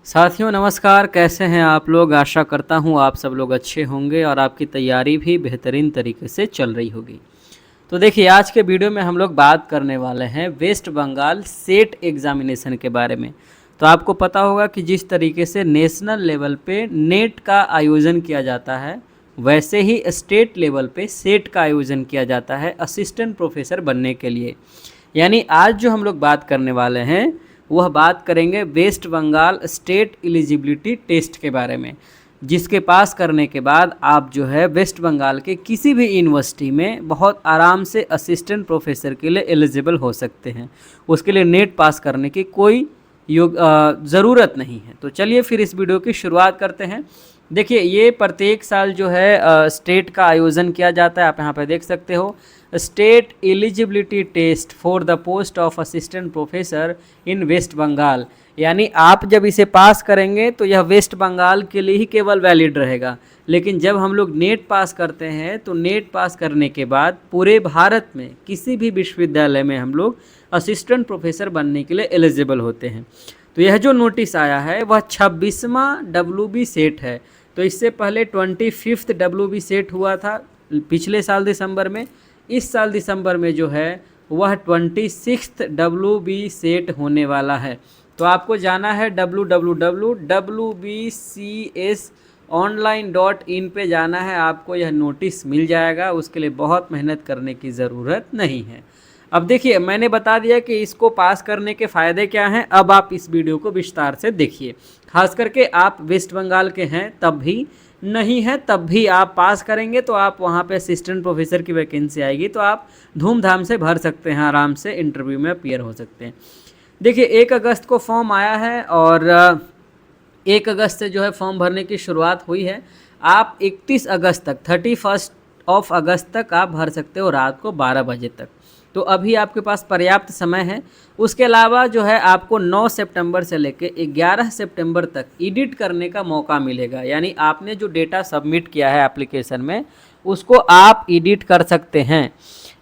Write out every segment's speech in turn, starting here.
साथियों नमस्कार, कैसे हैं आप लोग। आशा करता हूं आप सब लोग अच्छे होंगे और आपकी तैयारी भी बेहतरीन तरीके से चल रही होगी। तो देखिए, आज के वीडियो में हम लोग बात करने वाले हैं वेस्ट बंगाल सेट एग्जामिनेशन के बारे में। तो आपको पता होगा कि जिस तरीके से नेशनल लेवल पे नेट का आयोजन किया जाता है, वैसे ही स्टेट लेवल पे सेट का आयोजन किया जाता है असिस्टेंट प्रोफेसर बनने के लिए। यानी आज जो हम लोग बात करने वाले हैं वह बात करेंगे West Bengal state eligibility test के बारे में, जिसके पास करने के बाद आप जो है वेस्ट बंगाल के किसी भी यूनिवर्सिटी में बहुत आराम से असिस्टेंट प्रोफेसर के लिए एलिजिबल हो सकते हैं। उसके लिए नेट पास करने की कोई ज़रूरत नहीं है। तो चलिए फिर इस वीडियो की शुरुआत करते हैं। देखिए, ये प्रत्येक साल जो है स्टेट का आयोजन किया जाता है। आप यहाँ पे देख सकते हो, state eligibility test for the post of assistant professor in West Bengal. यानी आप जब इसे पास करेंगे तो यह वेस्ट बंगाल के लिए ही केवल वैलिड रहेगा, लेकिन जब हम लोग नेट पास करते हैं तो नेट पास करने के बाद पूरे भारत में किसी भी विश्वविद्यालय में हम लोग असिस्टेंट प्रोफेसर बनने के लिए एलिजिबल होते हैं। तो यह जो नोटिस आया है वह 26वां WB सेट है। तो इससे पहले 25th WB सेट हुआ था पिछले साल दिसंबर में। इस साल दिसंबर में जो है वह 26th WB सेट होने वाला है। तो आपको जाना है www.wbcsonline.in पे जाना है। आपको यह नोटिस मिल जाएगा, उसके लिए बहुत मेहनत करने की ज़रूरत नहीं है। अब देखिए, मैंने बता दिया कि इसको पास करने के फ़ायदे क्या हैं। अब आप इस वीडियो को विस्तार से देखिए। खास करके आप वेस्ट बंगाल के हैं तब भी, नहीं है तब भी आप पास करेंगे तो आप वहाँ पे असिस्टेंट प्रोफेसर की वैकेंसी आएगी तो आप धूमधाम से भर सकते हैं, आराम से इंटरव्यू में अपीयर हो सकते हैं। देखिए, 1 अगस्त को फॉर्म आया है और 1 अगस्त से जो है फॉर्म भरने की शुरुआत हुई है। आप 31 अगस्त तक 31 अगस्त तक आप भर सकते हो, रात को 12 बजे तक। तो अभी आपके पास पर्याप्त समय है। उसके अलावा जो है आपको 9 सितंबर से लेकर 11 सितंबर तक एडिट करने का मौका मिलेगा। यानी आपने जो डेटा सबमिट किया है एप्लीकेशन में, उसको आप एडिट कर सकते हैं।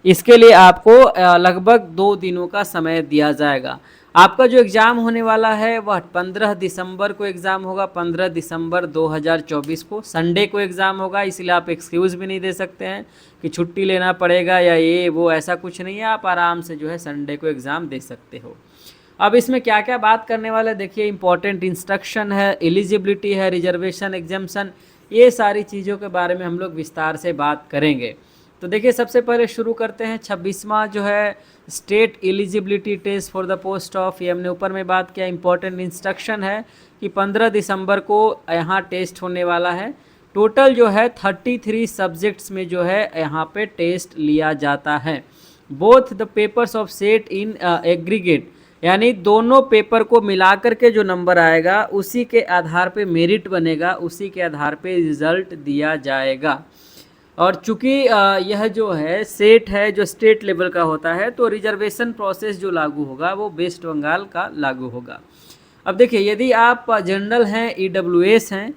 इसके लिए आपको लगभग 2 दिनों का समय दिया जाएगा। आपका जो एग्ज़ाम होने वाला है वह 15 दिसंबर को एग्ज़ाम होगा। 15 दिसंबर 2024 को संडे को एग्ज़ाम होगा, इसलिए आप एक्सक्यूज़ भी नहीं दे सकते हैं कि छुट्टी लेना पड़ेगा या ये वो, ऐसा कुछ नहीं है। आप आराम से जो है संडे को एग्ज़ाम दे सकते हो। अब इसमें क्या क्या बात करने वाले देखिए, इंपॉर्टेंट इंस्ट्रक्शन है, एलिजिबिलिटी है, रिजर्वेशन, एग्जाम्शन, ये सारी चीज़ों के बारे में हम लोग विस्तार से बात करेंगे। तो देखिए, सबसे पहले शुरू करते हैं 26वां जो है state eligibility test for the post of. ये हमने ऊपर में बात किया। इंपॉर्टेंट इंस्ट्रक्शन है कि 15 दिसंबर को यहाँ टेस्ट होने वाला है। टोटल जो है 33 सब्जेक्ट्स में जो है यहाँ पे टेस्ट लिया जाता है। Both the papers of set in aggregate, यानी दोनों पेपर को मिलाकर के जो नंबर आएगा उसी के आधार पे मेरिट बनेगा, उसी के आधार पे रिज़ल्ट दिया जाएगा। और चूँकि यह जो है सेट है जो स्टेट लेवल का होता है, तो रिजर्वेशन प्रोसेस जो लागू होगा वो वेस्ट बंगाल का लागू होगा। अब देखिए, यदि आप जनरल हैं, EWS हैं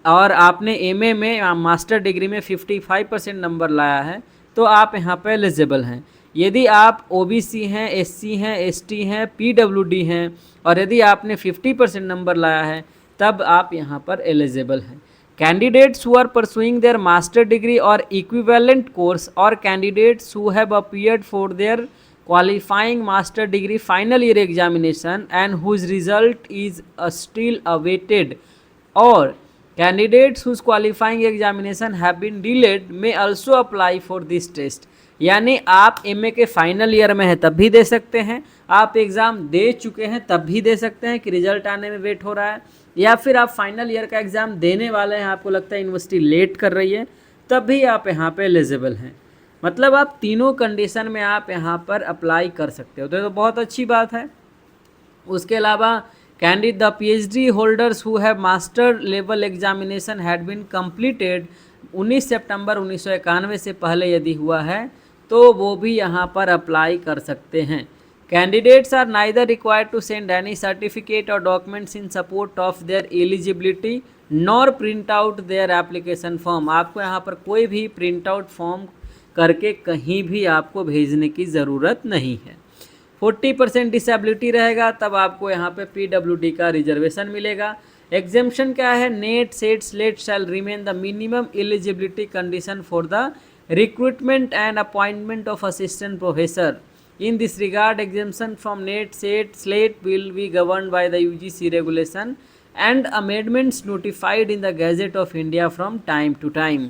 और आपने MA में मास्टर डिग्री में 55% नंबर लाया है तो आप यहाँ पर एलिजिबल हैं। यदि आप OBC हैं, SC हैं, ST हैं, PWD हैं और यदि आपने 50% नंबर लाया है तब आप यहाँ पर एलिजिबल हैं। Candidates who are pursuing their master degree or equivalent course or candidates who have appeared for their qualifying master degree final year examination and whose result is still awaited, or candidates whose qualifying examination have been delayed may also apply for this test। यानी आप MA के final year में हैं तब भी दे सकते हैं, आप एग्ज़ाम दे चुके हैं तब भी दे सकते हैं कि रिजल्ट आने में वेट हो रहा है, या फिर आप फाइनल ईयर का एग्ज़ाम देने वाले हैं, आपको लगता है यूनिवर्सिटी लेट कर रही है, तब भी आप यहाँ पे एलिजिबल हैं। मतलब आप तीनों कंडीशन में आप यहाँ पर अप्लाई कर सकते हो, तो बहुत अच्छी बात है। उसके अलावा candidate the PhD holders who have master level examination had been completed 19 सितंबर 1991 से पहले यदि हुआ है तो वो भी यहाँ पर अप्लाई कर सकते हैं। Candidates are neither required to send any certificate or documents in support of their eligibility nor print out their application form। आपको यहाँ पर कोई भी प्रिंट आउट फॉर्म करके कहीं भी आपको भेजने की ज़रूरत नहीं है। 40% डिसेबिलिटी रहेगा तब आपको यहाँ पे PWD का रिजर्वेशन मिलेगा। एग्जेम्पशन क्या है, NET SET SLET shall remain the minimum eligibility condition for the recruitment and appointment of assistant professor. In this regard, exemption from NET, SET, SLATE will be governed by the UGC regulation and amendments notified in the Gazette of India from time to time.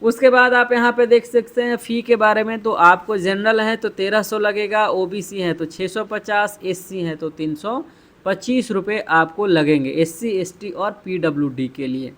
उसके बाद आप यहाँ पे देख सकते हैं फ़ी के बारे में, तो आपको जनरल है तो 1300 लगेगा, OBC है तो 650, SC है तो 325 रुपये आपको लगेंगे SC, ST और PWD के लिए।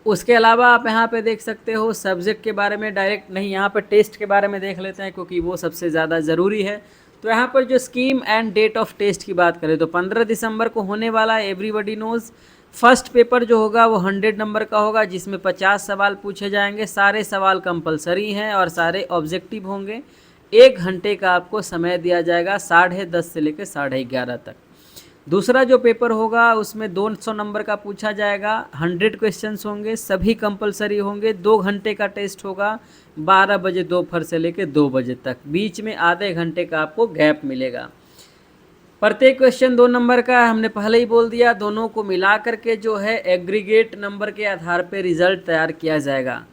उसके अलावा आप यहाँ पे देख सकते हो सब्जेक्ट के बारे में डायरेक्ट नहीं, यहाँ पे टेस्ट के बारे में देख लेते हैं क्योंकि वो सबसे ज़्यादा ज़रूरी है। तो यहाँ पर जो scheme and date of test की बात करें तो 15 दिसंबर को होने वाला है, एवरीबडी नोज़। फर्स्ट पेपर जो होगा वो 100 नंबर का होगा जिसमें 50 सवाल पूछे जाएंगे। सारे सवाल कंपलसरी हैं और सारे ऑब्जेक्टिव होंगे। 1 घंटे का आपको समय दिया जाएगा 10:30 से लेकर 11:30 तक। दूसरा जो पेपर होगा उसमें 200 नंबर का पूछा जाएगा, 100 क्वेश्चंस होंगे, सभी कंपलसरी होंगे। 2 घंटे का टेस्ट होगा 12 बजे दोपहर से लेकर 2 बजे तक, बीच में आधे घंटे का आपको गैप मिलेगा। प्रत्येक क्वेश्चन 2 नंबर का, हमने पहले ही बोल दिया। दोनों को मिला करके जो है एग्रीगेट नंबर के आधार पर रिजल्ट तैयार किया जाएगा।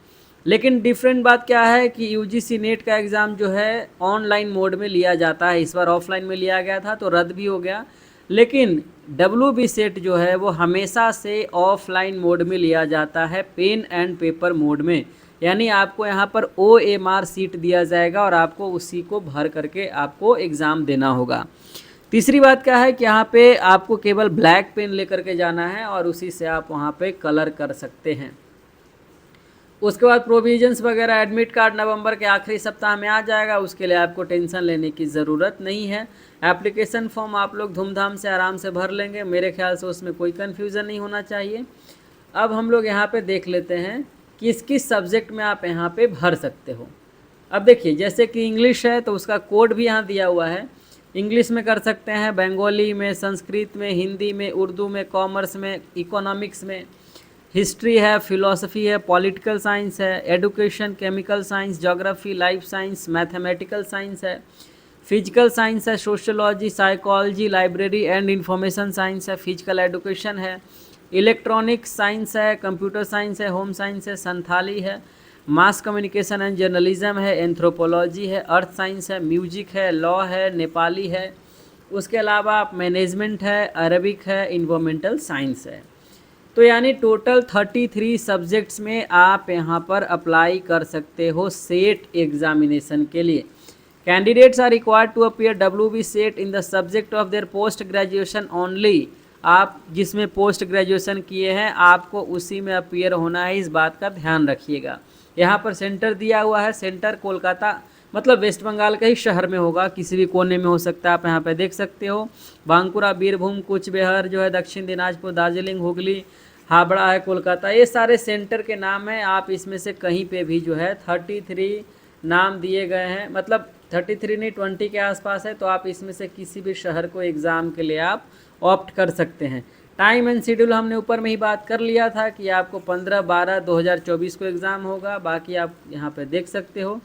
लेकिन डिफरेंट बात क्या है कि UGC नेट का एग्ज़ाम जो है ऑनलाइन मोड में लिया जाता है। इस बार ऑफलाइन में लिया गया था तो रद्द भी हो गया, लेकिन WB सेट जो है वो हमेशा से ऑफलाइन मोड में लिया जाता है, पेन एंड पेपर मोड में। यानी आपको यहाँ पर OMR सीट दिया जाएगा और आपको उसी को भर करके आपको एग्ज़ाम देना होगा। तीसरी बात क्या है कि यहाँ पे आपको केवल ब्लैक पेन लेकर के जाना है और उसी से आप वहाँ पे कलर कर सकते हैं। उसके बाद प्रोविजंस वगैरह, एडमिट कार्ड नवंबर के आखिरी सप्ताह में आ जाएगा, उसके लिए आपको टेंशन लेने की ज़रूरत नहीं है। एप्लीकेशन फॉर्म आप लोग धूमधाम से आराम से भर लेंगे, मेरे ख्याल से उसमें कोई कन्फ्यूज़न नहीं होना चाहिए। अब हम लोग यहाँ पे देख लेते हैं किस किस सब्जेक्ट में आप यहाँ पे भर सकते हो। अब देखिए जैसे कि इंग्लिश है तो उसका कोड भी यहाँ दिया हुआ है। इंग्लिश में कर सकते हैं, बंगाली में, संस्कृत में, हिंदी में, उर्दू में, कॉमर्स में, इकोनॉमिक्स में, हिस्ट्री है, फिलॉसफी है, पॉलिटिकल साइंस है, education, chemical science, geography, life science, mathematical science है, फिजिकल साइंस है, sociology, psychology, library and information science है, फिजिकल एडुकेशन है, इलेक्ट्रॉनिक्स साइंस है, कंप्यूटर साइंस है, होम साइंस है, संथाली है, मास कम्युनिकेशन एंड जर्नलिज्म है, एंथ्रोपोलॉजी है, अर्थ साइंस है, म्यूजिक है, लॉ है, नेपाली है। उसके अलावा मैनेजमेंट है, अरबिक है, इन्वायरमेंटल साइंस है। तो यानी टोटल 33 सब्जेक्ट्स में आप यहाँ पर अप्लाई कर सकते हो सेट एग्जामिनेशन के लिए। Candidates are required to appear WB SET in the subject of their post graduation only. आप जिसमें पोस्ट ग्रेजुएशन किए हैं आपको उसी में अपीयर होना है, इस बात का ध्यान रखिएगा। यहाँ पर सेंटर दिया हुआ है, सेंटर कोलकाता मतलब वेस्ट बंगाल के ही शहर में होगा, किसी भी कोने में हो सकता है। आप यहाँ पे देख सकते हो बांकुरा, बीरभूम, कुचबिहार जो है, दक्षिण दिनाजपुर, दार्जिलिंग, हुगली, हावड़ा है, कोलकाता, ये सारे सेंटर के नाम हैं। आप इसमें से कहीं पे भी जो है 33 नाम दिए गए हैं, मतलब 33 नहीं 20 के आसपास है, तो आप इसमें से किसी भी शहर को एग्ज़ाम के लिए आप ऑप्ट कर सकते हैं। टाइम एंड शेड्यूल हमने ऊपर में ही बात कर लिया था कि आपको 15/12/2024 को एग्ज़ाम होगा। बाकी आप यहाँ पे देख सकते हो,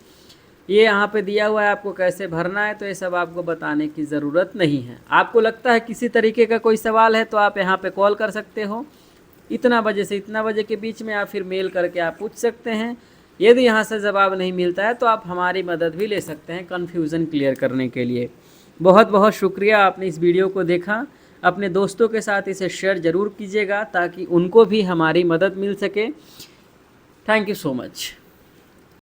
ये यहाँ पे दिया हुआ है आपको कैसे भरना है, तो ये सब आपको बताने की ज़रूरत नहीं है। आपको लगता है किसी तरीके का कोई सवाल है तो आप यहाँ पे कॉल कर सकते हो, इतना बजे से इतना बजे के बीच में, या फिर मेल करके आप पूछ सकते हैं। यदि यहाँ से जवाब नहीं मिलता है तो आप हमारी मदद भी ले सकते हैं कन्फ्यूज़न क्लियर करने के लिए। बहुत बहुत शुक्रिया आपने इस वीडियो को देखा। अपने दोस्तों के साथ इसे शेयर ज़रूर कीजिएगा ताकि उनको भी हमारी मदद मिल सके। Thank you so much.